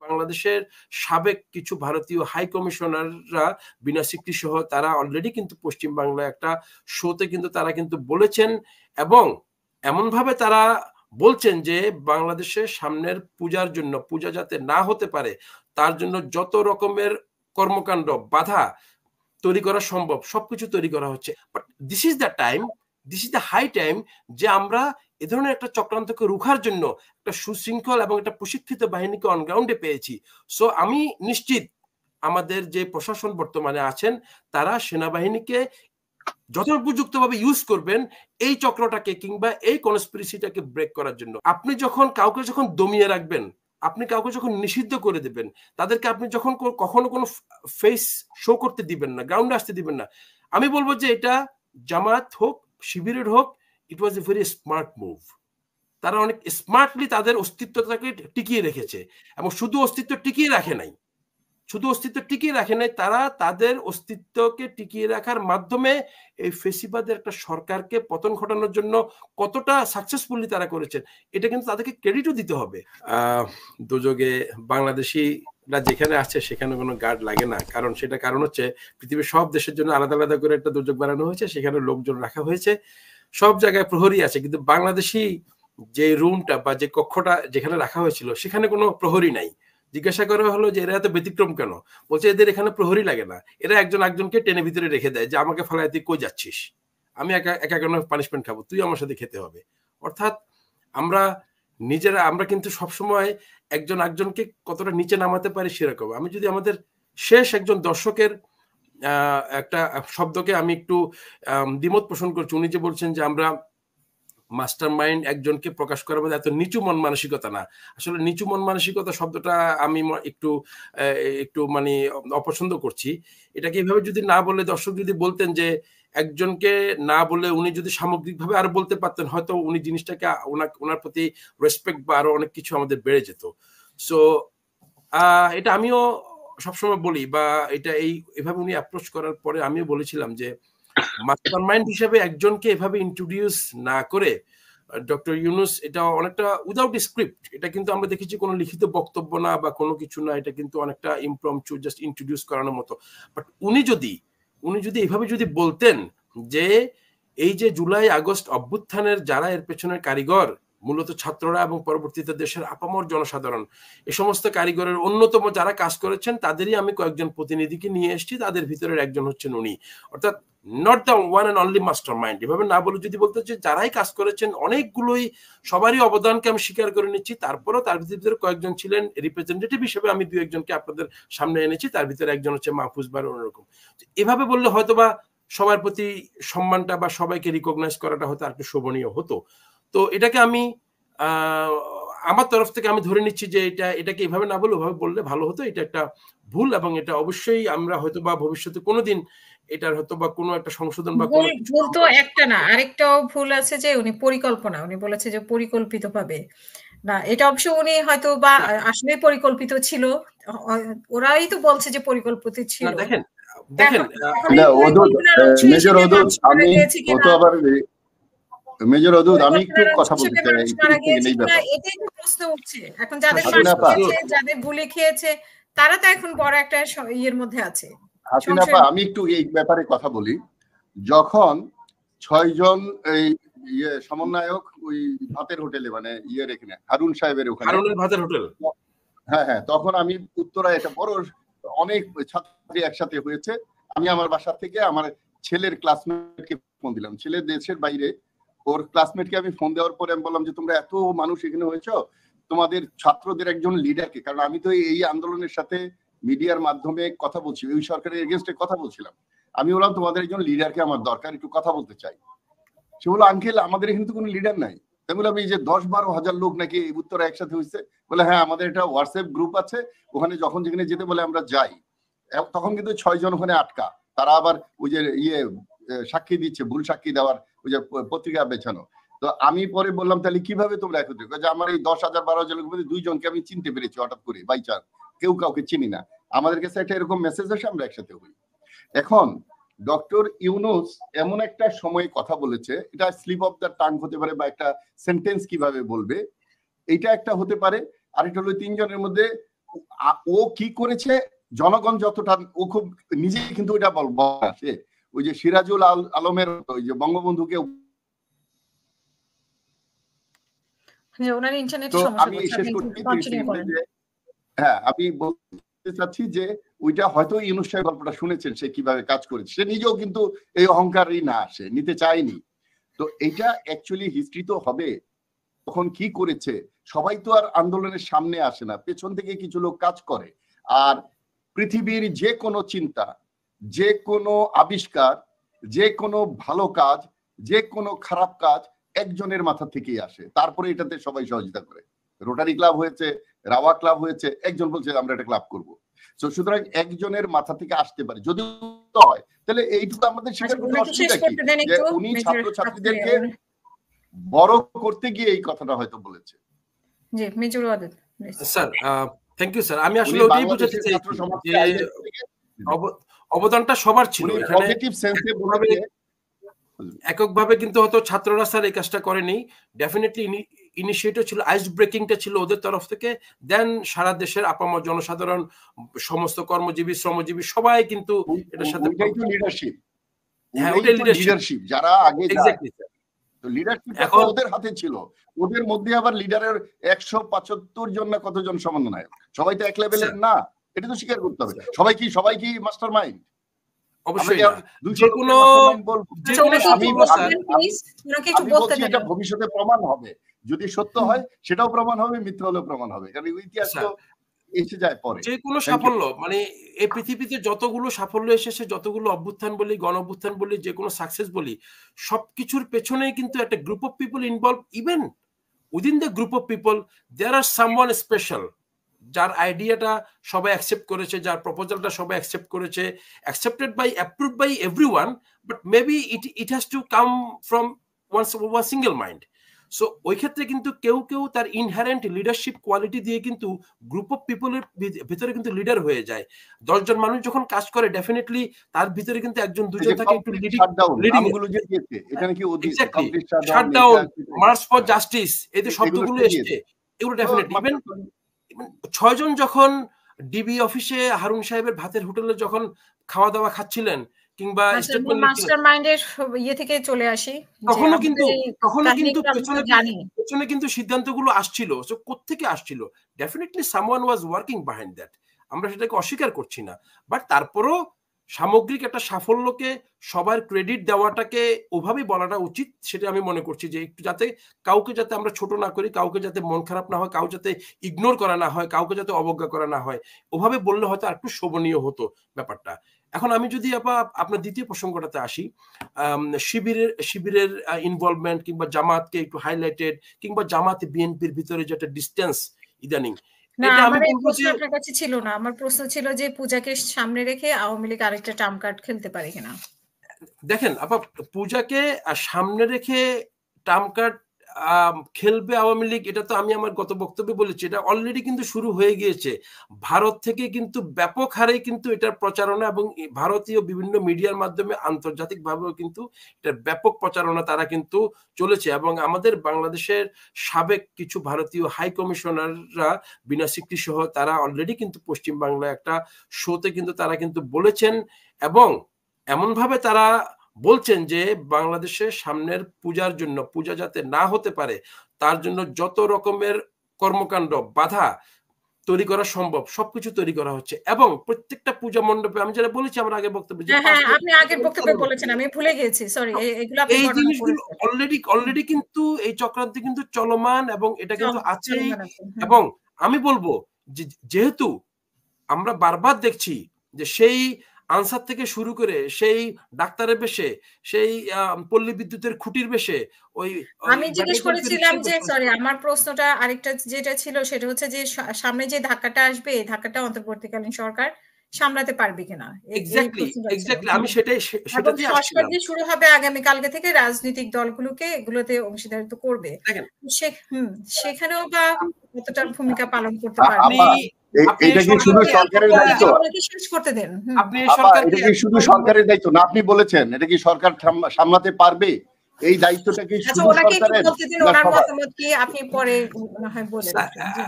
বাংলাদেশের সাবেক কিছু ভারতীয় হাই কমিশনাররা বিনা সিকরি সহ তারা অলরেডি কিন্তু পশ্চিম বাংলায় একটা শোতে কিন্তু তারা কিন্তু বলেছেন এবং এমনভাবে তারা বলছেন যে বাংলাদেশের সামনের পূজার জন্য, পূজা যাতে না হতে পারে তার জন্য যত রকমের কর্মকাণ্ড বাধা তৈরি করা সম্ভব সবকিছু তৈরি করা হচ্ছে। But this is the time, this is the high time যে আমরা এ ধরনের একটা চক্রান্তকে রুখার জন্য একটা সুশৃঙ্খল এবং একটা প্রশিক্ষিত বাহিনীকে অনগ্রাউন্ডে পেয়েছি। সো আমি নিশ্চিত আমাদের যে প্রশাসন বর্তমানে আছেন তারা সেনাবাহিনীকে যথোপযুক্তভাবে ইউজ করবেন এই চক্রটাকে কিংবা এই কনস্পিরেসিটাকে ব্রেক করার জন্য। আপনি যখন কাউকে যখন দমিয়ে রাখবেন, আপনি কাউকে যখন নিষিদ্ধ করে দেবেন, তাদেরকে আপনি যখন কখনো কোনো ফেস শো করতে দিবেন না, গ্রাউন্ডে আসতে দিবেন না, আমি বলবো যে এটা জামাত হোক শিবিরের হোক, ইট ওয়াজ এ ভেরি স্মার্ট মুভ। তারা অনেক স্মার্টলি তাদের অস্তিত্বটাকে টিকিয়ে রেখেছে এবং শুধু অস্তিত্ব টিকিয়ে রাখে নাই, শুধু অস্তিত্ব টিকিয়ে রাখে নাই, তারা তাদের অস্তিত্বকে টিকিয়ে রাখার মাধ্যমে এই ফেসিবাদের একটা সরকারকে পতন ঘটানোর জন্য কতটা সাকসেসফুলি তারা করেছেন এটা কিন্তু তাদেরকে ক্রেডিটও দিতে হবে। দুযোগে বাংলাদেশিরা যেখানে আছে সেখানে কোনো গার্ড লাগে না, কারণ সেটা কারণ হচ্ছে পৃথিবীর সব দেশের জন্য আলাদা আলাদা করে একটা দুর্যোগ বানানো হয়েছে, সেখানে লোকজন রাখা হয়েছে, সব জায়গায় প্রহরী আছে, কিন্তু বাংলাদেশি যে রুমটা বা যে কক্ষটা যেখানে রাখা হয়েছিল সেখানে কোনো প্রহরী নাই। জিজ্ঞাসা করা হলো যে এরা এত ব্যতিক্রম কেন, বলছে এদের এখানে প্রহরী লাগে না, এরা একজন একজনকে টেনে ভিতরে রেখে দেয় যে আমাকে ফেলায় তুই কই যাচ্ছিস, আমি একা একা কেন পানিশমেন্ট খাবো, তুই আমার সাথে খেতে হবে। অর্থাৎ আমরা নিজেরা আমরা কিন্তু সবসময় একজন একজনকে কতটা নিচে নামাতে পারি সেরকম। আমি যদি আমাদের শেষ একজন দর্শকের একটা শব্দকে আমি একটু দ্বিমত পোষণ করছি, উনি যে বলছেন যে আমরা মাস্টার মাইন্ড একজনকে প্রকাশ করার মধ্যে এত নিচু মন মানসিকতা না। আসলে নিচু মন মানসিকতা শব্দটা আমি একটু একটু মানে অপছন্দ করছি। এটাকে এইভাবে যদি না বলে দর্শক যদি বলতেন যে একজনকে না বলে উনি যদি সামগ্রিকভাবে আরো বলতে পারতেন, হয়তো উনি জিনিসটাকে ওনার প্রতি রেসপেক্ট বা আরো অনেক কিছু আমাদের বেড়ে যেত। সো এটা আমিও সবসময় বলি, বা এটা এভাবে উনি অ্যাপ্রোচ করার পরে আমিও বলেছিলাম যে মাস্টারমাইন্ড হিসেবে একজনকে এভাবে ইন্ট্রোডিউস না করে ডক্টর ইউনূস এটা অনেকটা উইদাউট স্ক্রিপ্ট, এটা কিন্তু আমরা দেখেছি কোনো লিখিত বক্তব্য না বা কোনো কিছু না, এটা কিন্তু অনেকটা ইমপ্রম্পচু জাস্ট ইন্ট্রোডিউস করানোর মতো। বাট উনি যদি এভাবে যদি বলতেন যে এই যে জুলাই আগস্ট অভ্যুত্থানের যারা এর পেছনের কারিগর, মূলত ছাত্ররা এবং পরবর্তীতে দেশের আপামর জনসাধারণ, এই সমস্ত কারিগরের অন্যতম যারা কাজ করেছেন তাদেরই আমি কয়েকজন প্রতিনিধিকে নিয়ে এসেছি, তাদের ভিতরের একজন হচ্ছেন উনি। অর্থাৎ not the one and only master mind, এভাবে না বলে যদি বলতে যে যারাই কাজ করেছেন অনেকগুলোই, সবারই অবদানকে আমি স্বীকার করে নিচ্ছি, তারপরেও তার ভিতরে কয়েকজন ছিলেন রিপ্রেজেন্টেটিভ হিসেবে, আমি দু একজনকে আপনাদের সামনে এনেছি, তার ভিতরে একজন হচ্ছে মাহফুজ বার অন্যরকম। এভাবে বললে হয়তোবা সবার প্রতি সম্মানটা বা সবাইকে রিকগনাইজ করাটা হয়তো আর একটু শোভনীয় হতো। তো এটাকে আমি আমার তরফ থেকে আমি ধরে নিচ্ছি যে এটাকে এভাবে না বলে ওভাবে বললে ভালো হতো। এটা একটা ভুল এবং এটা অবশ্যই আমরা হয়তো বা ভবিষ্যতে কোনোদিন এটার হয়তো বা কোনো একটা সংশোধন বা ভুল তো একটা না, আরেকটাও ভুল আছে যে উনি বলেছে যে পরিকল্পিতভাবে না, এটা অবশ্য উনি হয়তো বা আসলে পরিকল্পিত ছিল, ওরাই তো বলছে যে পরিকল্পিত ছিল। দেখেন মেজর অদূত, আমি একটু কথা বলতে চাই, এটাই তো প্রশ্ন উঠছে এখন, যাদের গুলি খেয়েছে তারা তো এখন বড় একটা ইয়ের মধ্যে আছে। হাসিনা আপা, আমি একটু এই ব্যাপারে কথা বলি। যখন 6 জন এই সমন্বয়ক ওই ভাতের হোটেলে, মানে এখানে হারুন সাহেবের ওখানে, হারুনের ভাতের হোটেল, হ্যাঁ, তখন আমি উত্তরায় একটা বড় অনেক ছাত্রী একসাথে হয়েছে, আমি আমার বাসা থেকে আমার ছেলের ক্লাসমেটকে ফোন দিলাম, ছেলে দেশের বাইরে, ওর ক্লাসমেটকে আমি ফোন দেওয়ার পরে আমি বললাম যে তোমরা এত মানুষ এখানে হয়েছ, তোমাদের ছাত্রদের একজন লিডারকে, কারণ আমি তো এই আন্দোলনের সাথে মিডিয়ার মাধ্যমে কথা বলছি, ওই সরকারের এগেনস্টে কথা বলছিলাম, আমি বললাম তোমাদের একজন লিডারকে আমার দরকার, একটু কথা বলতে চাই। সে বললো আঙ্কেল আমাদের এখানে তো কোনো লিডার নাই। তাই বললাম এই যে 10-12 হাজার লোক নাকি উত্তরা একসাথে হয়েছে, বলে হ্যাঁ আমাদের একটা হোয়াটসঅ্যাপ গ্রুপ আছে, ওখানে যখন যেখানে যেতে বলে আমরা যাই। তখন কিন্তু 6 জন ওখানে আটকা, তারা আবার ওই যে সাক্ষী দিচ্ছে, ভুল সাক্ষী দেওয়ার ওই যে পত্রিকা বেছানো। তো আমি পরে বললাম তাহলে কিভাবে তোমরা একত্রিত, যে আমার এই 10,000-12,000 লোকের মধ্যে 2 জনকে আমি চিনতে পেরেছি হঠাৎ করে বাই চান্স, কেউ কাউকে চিনি না, আমাদের কাছে একটা এরকম মেসেজ আসে, আমরা একসাথে হই। এখন ডক্টর ইউনূস এমন একটা সময় কথা বলেছে, এটা স্লিপ অফ দ্য টাং হতে পারে বা একটা সেন্টেন্স কিভাবে বলবে এটা একটা হতে পারে, আরেকটা হলো 3 জনের মধ্যে ও কি করেছে জনগণ যতটা, ও খুব নিজে কিন্তু ওইটা বলছে, ওই যে সিরাজুল আলমের ওই যে বঙ্গবন্ধুকে, ওনার ইন্টারনেট তো সমস্যা আমি হচ্ছে, শেষ আপনি করছি কন্টিনিউ করেন। হ্যাঁ, আমি বলতে চাচ্ছি যে ওইটা হয়তো ইউনূস সাহেব গল্পটা শুনেছেন, সে কিভাবে কাজ করেছে, সে নিজেও কিন্তু এই অহংকারই না, সে নিতে চায়নি। তো এইটা অ্যাকচুয়ালি হিস্ট্রি তো হবে, তখন কি করেছে, সবাই তো আর আন্দোলনের সামনে আসে না, পেছন থেকে কিছু লোক কাজ করে। আর পৃথিবীর যে কোনো চিন্তা, যে কোনো আবিষ্কার, যে কোনো ভালো কাজ, যে কোনো খারাপ কাজ একজনের মাথা থেকেই আসে, তারপরে এটাতে সবাই সহযোগিতা করে। রোটারি ক্লাব হয়েছে, রাওয়া ক্লাব হয়েছে, একজন বলছে আমরা একটা ক্লাব করবো। সুতরাং একজনের মাথা থেকে আসতে পারে, যদি হয় তাহলে এইটুকু আমাদের স্বীকার করতে অসুবিধা কি, যে উনি ছাত্রছাত্রীদেরকে বড় করতে গিয়ে এই কথাটা হয়তো বলেছে। জি, major Wadud sir, thank you sir. আমি আসলে ওটাই বোঝাতে চাইছি যে অবদানটা সবার ছিল এখানে, এককভাবে কিন্তু হয়তো ছাত্ররা স্যার এই কাজটা করেনি, ডেফিনেটলি ইনিশিয়েটিভ ছিল, আইস ব্রেকিংটা ছিল ওদের তরফ থেকে, দেন সারা দেশের আপামর জনসাধারণ, সমস্ত কর্মজীবী শ্রমজীবী সবাই কিন্তু এটার সাথে লিডারশিপ। হ্যাঁ, ওটাই লিডারশিপ, যারা আগে এক্স্যাক্টলি স্যার, লিডারশিপ ওদের হাতে ছিল। ওদের মধ্যে আবার লিডারের 175 জন না কতজন সমন্বয়ক, সবাই তো এক লেভেলের না, এটা তো স্বীকার করতে হবে। সবাই কি মাস্টার মাইন্ড? অবশ্যই না। এটা ভবিষ্যতে প্রমাণ হবে, যদি সত্য হয় সেটাও প্রমাণ হবে, মিথ্যা হলেও প্রমাণ হবে, কারণ ইতিহাস তো এসে যায় পরে। যে কোনো সাফল্য, মানে এই পৃথিবীতে যতগুলো সাফল্য এসেছে, যতগুলো অভ্যুত্থান বলি, গণ অভ্যুত্থান বলি, যে কোনো সাকসেস বলি, সবকিছুর পেছনেই কিন্তু একটা group of people involve. Even within the group of people there are someone special, যার আইডিয়াটা সবাই অ্যাকসেপ্ট করেছে, যার প্রপোজালটা সবাই অ্যাকসেপ্ট করেছে, accepted by, approved by everyone, but maybe it has to come from one single mind. So ওই ক্ষেত্রে কিন্তু কেউ তার ইনহারেন্ট লিডারশিপ কোয়ালিটি দিয়ে কিন্তু গ্রুপ অফ পিপলের ভিতরে কিন্তু লিডার হয়ে যায়। 10 জন মানুষ যখন কাজ করে, ডেফিনেটলি তার ভিতরে কিন্তু একজন দুজন থাকে একটু leading, shutdown, March for justice, এই যে শব্দগুলো এসছে, এগুলো ডেফিনেটলি। ইভেন 6 জন যখন ডিবি অফিসে হারুন সাহেবের ভাতের হোটেলে যখন খাওয়া দাওয়া খাচ্ছিলেন, কিংবা মাস্টারমাইন্ডের ইয়ে থেকে চলে আসি, তখনও কিন্তু পেছনে কিন্তু সিদ্ধান্তগুলো আসছিল। সো কোত্থেকে আসছিল? Definitely someone was working behind that, আমরা সেটাকে অস্বীকার করছি না। বাট তারপরও সামগ্রিক একটা সাফল্যকে সবার ক্রেডিট দেওয়াটাকে ওভাবেই বলাটা উচিত, সেটা আমি মনে করছি, যে একটু যাতে কাউকে যাতে আমরা ছোট না করি, কাউকে যাতে মন খারাপ না হয়, কাউকে যাতে ইগনোর করা না হয়, কাউকে যাতে অবজ্ঞা করা না হয়, ওভাবে বললে হয়তো আর একটু শোভনীয় হতো ব্যাপারটা। এখন আমি যদি আপনার দ্বিতীয় প্রসঙ্গটাতে আসি, শিবিরের ইনভলভমেন্ট কিংবা জামাতকে একটু হাইলাইটেড, কিংবা জামাত বিএনপির ভিতরে যেটা ডিস্টেন্স ইদানিং, আমার কাছে ছিল না। আমার প্রশ্ন ছিল যে পূজাকে সামনে রেখে আওয়ামী লীগ আরেকটা টার্ম কার্ড খেলতে পারে কিনা। দেখেন আপা, পূজাকে সামনে রেখে টার্ম কার্ড খেলবে আওয়ামী লীগ, এটা তো আমি আমার গত বক্তব্যে বলেছি, এটা অলরেডি কিন্তু শুরু হয়ে গিয়েছে। ভারত থেকে কিন্তু ব্যাপক হারে কিন্তু এটার প্রচারণা, এবং ভারতীয় বিভিন্ন মিডিয়ার মাধ্যমে আন্তর্জাতিকভাবেও কিন্তু এটার ব্যাপক প্রচারণা তারা কিন্তু চলেছে। এবং আমাদের বাংলাদেশের সাবেক কিছু ভারতীয় হাই কমিশনাররা বিনা স্বীকৃতি সহ তারা অলরেডি কিন্তু পশ্চিমবাংলায় একটা শোতে কিন্তু তারা কিন্তু বলেছেন, এবং এমনভাবে তারা বলছেন যে বাংলাদেশের সামনের পূজার জন্য, পূজা যাতে না হতে পারে তার জন্য যত রকমের কর্মকাণ্ড বাধা তৈরি করা সম্ভব সবকিছু তৈরি করা হচ্ছে। এবং প্রত্যেকটা পূজা মণ্ডপে, আমি যেটা বলেছি আমার আগের বক্তব্যে, আপনি আগের বক্তব্যে বলেছেন, আমি ভুলে গেছি, সরি, এই জিনিসগুলো অলরেডি কিন্তু এই চক্রান্ত কিন্তু চলমান, এবং এটা কিন্তু আছেই। এবং আমি বলবো যে যেহেতু আমরা বারবার দেখছি যে সেই আনসার থেকে শুরু করে সেই ডাক্তারের বেশে, সেই পল্লী বিদ্যুতের খুঁটির বেশে, আমি জিজ্ঞেস করেছিলাম যে, সরি, আমার প্রশ্নটা আরেকটা যেটা ছিল সেটা হচ্ছে যে সামনে যে ধাক্কাটা আসবে, এই ধাক্কাটা অন্তর্বর্তীকালীন সরকার সামলাতে পারবে কিনা। এক্স্যাক্টলি আমি সেটাই শুরু হবে আগামী কালকে থেকে, রাজনৈতিক দলগুলোকে এগুলোতে অংশীদারিত্ব করবে, সেখানেও বা কতটা ভূমিকা পালন করতে পারবে। এটা কি শুধু সরকারের দায়িত্ব? এটা কি শুধু সরকারের দায়িত্ব না? আপনি বলেছেন এটা কি সরকার সামলাতে পারবে, এই দায়িত্বটাকে আচ্ছা, শুধু ওনাকে একটু সরকারের বলতে দিন, না ওনার সবার? মতামত কি আপনি পরে মনে হয় বলে রাখবেন। জি।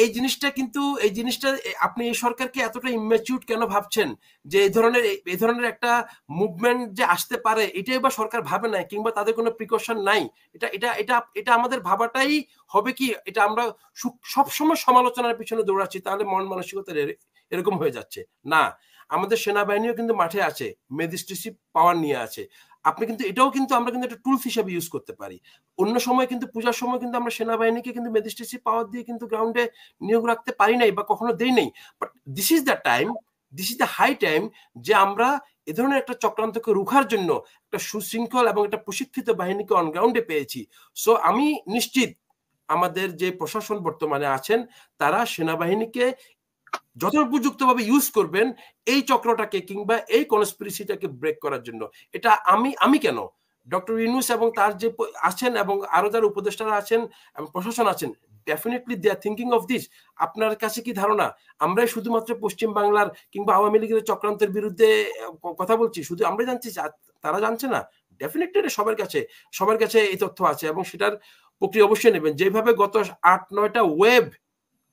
এই জিনিসটা কিন্তু এই জিনিসটা আপনি এই সরকারকে এতটা ইম্যাচিউর কেন ভাবছেন যে এই ধরনের একটা মুভমেন্ট যে আসতে পারে, এটাই বা সরকার ভাবে নাই, কিংবা তাদের কোনো প্রিকশন নাই? এটা এটা এটা এটা আমাদের ভাবাটাই হবে কি, এটা আমরা সবসময় সমালোচনার পিছনে দৌড়াচ্ছি, তাহলে মন মানসিকতা এরকম হয়ে যাচ্ছে না। আমাদের সেনাবাহিনীও কিন্তু মাঠে আছে, ম্যাজিস্ট্রেসি পাওয়ার নিয়ে আছে। আপনি কিন্তু এটাও কিন্তু আমরা কিন্তু একটা টুলস হিসেবে ইউজ করতে পারি। অন্য সময় কিন্তু পূজার সময় কিন্তু আমরা সেনাবাহিনীকে কিন্তু ম্যাজিস্ট্রেসি পাওয়ার দিয়ে কিন্তু গ্রাউন্ডে নিয়োগ রাখতে পারি নাই বা কখনো দেই নাই। But this is the time, this is the high time যে আমরা এ ধরনের একটা চক্রান্তকে রুখার জন্য একটা সুশৃঙ্খল এবং একটা প্রশিক্ষিত বাহিনীকে অন গ্রাউন্ডে পেয়েছি। সো আমি নিশ্চিত আমাদের যে প্রশাসন বর্তমানে আছেন তারা সেনাবাহিনীকে যথোপযুক্তভাবে ইউজ করবেন এই চক্রটাকে কিংবা এই কনস্পিরেসিটাকে ব্রেক করার জন্য। এটা আমি কেন, ডক্টর ইউনূস এবং তার যে আছেন এবং আরো যারা উপদেষ্টারা আছেন এবং প্রশাসন আছেন, definitely they are thinking of this. আপনার কাছে কি ধারণা আমরাই শুধুমাত্র পশ্চিম বাংলার কিংবা আওয়ামী লীগের চক্রান্তের বিরুদ্ধে কথা বলছি, শুধু আমরাই জানছি, তারা জানছে না? ডেফিনেটলি সবার কাছে এই তথ্য আছে এবং সেটার প্রক্রিয়া অবশ্যই নেবেন। যেভাবে গত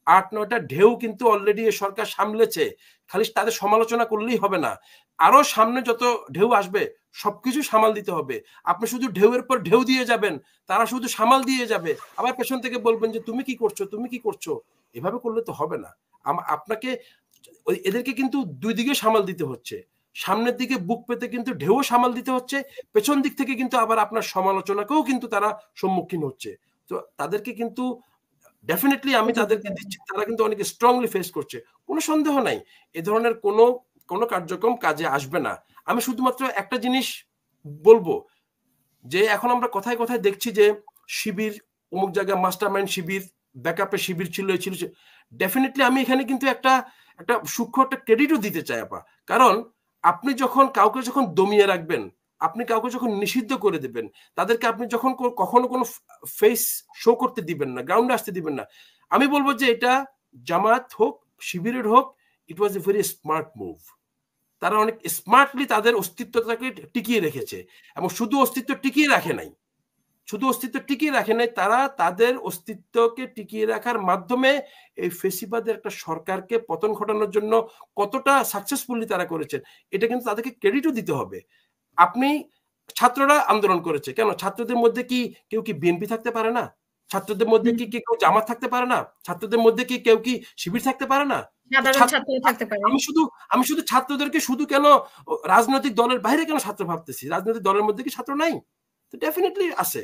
8-9টা ঢেউ কিন্তু অলরেডি সরকার সামলেছে, খালি তাদের সমালোচনা করলেই হবে না, আরো সামনে যত ঢেউ আসবে সবকিছু সামাল দিতে হবে। আপনি শুধু ঢেউয়ের পর ঢেউ দিয়ে যাবেন, তারা শুধু সামাল দিয়ে যাবে, আবার পেছন থেকে বলবেন যে তুমি কি করছো। এভাবে করলে তো হবে না। আপনাকে এদেরকে কিন্তু দুই দিকে সামাল দিতে হচ্ছে। সামনের দিকে বুক পেতে কিন্তু ঢেউ সামাল দিতে হচ্ছে, পেছন দিক থেকে কিন্তু আবার আপনার সমালোচনাকেও কিন্তু তারা সম্মুখীন হচ্ছে। তো তাদেরকে কিন্তু ডেফিনেটলি আমি তাদেরকে দিচ্ছি, তারা কিন্তু অনেক স্ট্রংলি ফেস করছে, কোনো সন্দেহ নাই। এ ধরনের কোনো কার্যক্রম কাজে আসবে না। আমি শুধুমাত্র একটা জিনিস বলবো যে এখন আমরা কথায় কথায় দেখছি যে শিবির, অমুক জায়গায় মাস্টারমাইন্ড শিবির, ব্যাকআপে শিবির ছিল। ডেফিনেটলি আমি এখানে কিন্তু একটা সূক্ষ্ম একটা ক্রেডিটও দিতে চাই আপা। কারণ আপনি কাউকে যখন দমিয়ে রাখবেন, আপনি কাউকে যখন নিষিদ্ধ করে দেবেন, তাদেরকে আপনি যখন কখনো কোনো ফেস শো করতে দিবেন না, গ্রাউন্ডে আসতে দিবেন না, আমি বলবো যে এটা জামাত হোক, শিবিরের হোক, ইট ওয়াজ এ ভেরি স্মার্ট মুভ। তারা অনেক স্মার্টলি তাদের অস্তিত্বটাকে টিকিয়ে রেখেছে এবং শুধু অস্তিত্ব টিকিয়ে রাখে নাই, তারা তাদের অস্তিত্বকে টিকিয়ে রাখার মাধ্যমে এই ফেসিবাদের একটা সরকারকে পতন ঘটানোর জন্য কতটা সাকসেসফুলি তারা করেছেন, এটা কিন্তু তাদেরকে ক্রেডিটও দিতে হবে। আপনি ছাত্ররা আন্দোলন করেছে, কেন ছাত্রদের মধ্যে কি কেউ কি বিএনপি থাকতে পারে না? ছাত্রদের মধ্যে কি কেউ জামাত থাকতে পারে না? ছাত্রদের মধ্যে কি কেউ কি শিবির থাকতে পারে না? আমি শুধু ছাত্রদেরকে শুধু কেন রাজনৈতিক দলের বাইরে কেন ছাত্র ভাবতেছি? রাজনৈতিক দলের মধ্যে কি ছাত্র নাই? তো ডেফিনেটলি আছে,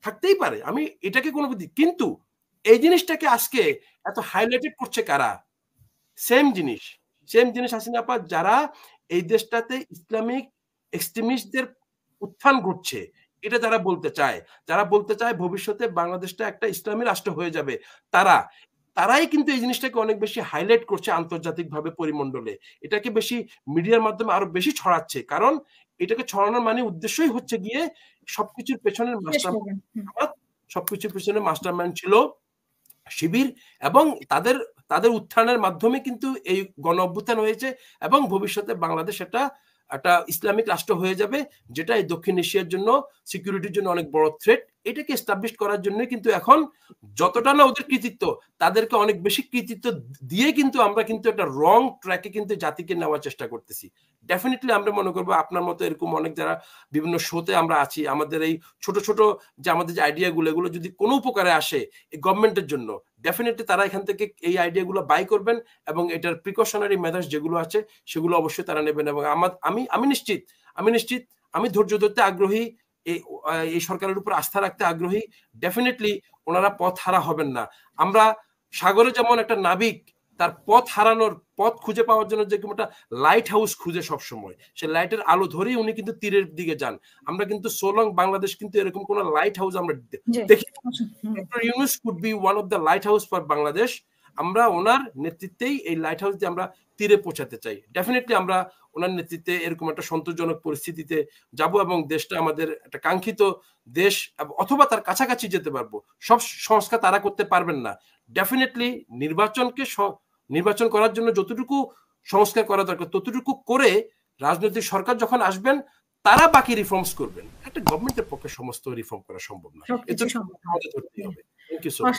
থাকতেই পারে, আমি এটাকে কোনো বুদ্ধি। কিন্তু এই জিনিসটাকে আজকে এত হাইলাইটেড করছে কারা? সেম জিনিস হাসিনা আপা, যারা এই দেশটাতে ইসলামিক এক্সট্রিমিস্টদের উত্থান ঘটছে, এটা যারা বলতে চায় ভবিষ্যতে বাংলাদেশটা একটা ইসলামী রাষ্ট্র হয়ে যাবে, তারাই কিন্তু এই জিনিসটাকে অনেক বেশি হাইলাইট করছে আন্তর্জাতিকভাবে পরিমণ্ডলে, এটাকে বেশি মিডিয়ার মাধ্যমে আরো বেশি ছড়াচ্ছে। কারণ এটাকে ছড়ানোর উদ্দেশ্যই হচ্ছে গিয়ে সবকিছুর পেছনের মাস্টারমাইন্ড ছিল শিবির, এবং তাদের উত্থানের মাধ্যমে কিন্তু এই গণ অভ্যুত্থান হয়েছে এবং ভবিষ্যতে বাংলাদেশ একটা ইসলামিক রাষ্ট্র হয়ে যাবে, যেটা এই দক্ষিণ এশিয়ার জন্য সিকিউরিটির জন্য অনেক বড় থ্রেট। এটাকে এস্টাবলিশ করার জন্য কিন্তু এখন যতটা না ওদের কৃতিত্ব, তাদেরকে অনেক বেশি কৃতিত্ব দিয়ে কিন্তু আমরা কিন্তু একটা রং ট্র্যাকে কিন্তু জাতিকে নেওয়ার চেষ্টা করতেছি। ডেফিনেটলি আমরা মনে করবো আপনার মতো এরকম অনেক যারা বিভিন্ন শোতে আমরা আছি, আমাদের এই ছোট ছোট যে আমাদের যে আইডিয়াগুলো, এগুলো যদি কোনো উপকারে আসে এই গভর্নমেন্টের জন্য, ডেফিনেটলি তারা এখান থেকে এই আইডিয়াগুলো বাই করবেন এবং এটার প্রিকশনারি মেজার্স যেগুলো আছে সেগুলো অবশ্যই তারা নেবেন। এবং আমি নিশ্চিত আমি ধৈর্য ধরতে আগ্রহী, এই সরকারের উপর আস্থা রাখতে আগ্রহী। ডেফিনেটলি ওনারা পথ হারা হবেন না। আমরা সাগরে যেমন একটা নাবিক তার পথ খুঁজে পাওয়ার জন্য যে একটা লাইট হাউস খুঁজে সব সময়, সে লাইটের আলো ধরেই উনি কিন্তু তীরের দিকে যান। আমরা কিন্তু সোলং বাংলাদেশ কিন্তু এরকম কোন লাইট হাউস আমরা দেখি। Doctor Yunus could be one of the light house for Bangladesh. আমরা ওনার নেতৃত্বেই এই লাইট হাউস দিয়ে আমরা তীরে পৌঁছাতে চাই। ডেফিনেটলি আমরা ওনার নেতৃত্বে এরকম একটা সন্তোষজনক পরিস্থিতিতে যাব এবং দেশটা আমাদের একটা কাঙ্ক্ষিত দেশ অথবা তার কাছাকাছি যেতে পারবো। সব সংস্কার তারা করতে পারবেন না। ডেফিনেটলি নির্বাচন করার জন্য যতটুকু সংস্কার করা দরকার ততটুকু করে রাজনৈতিক সরকার যখন আসবেন তারা বাকি রিফর্মস করবেন। একটা গভর্নমেন্টের পক্ষে সমস্ত রিফর্ম করা সম্ভব না। সবকিছু এটা সম্ভব না। আমাদের ধরতেই হবে। Thank you so much.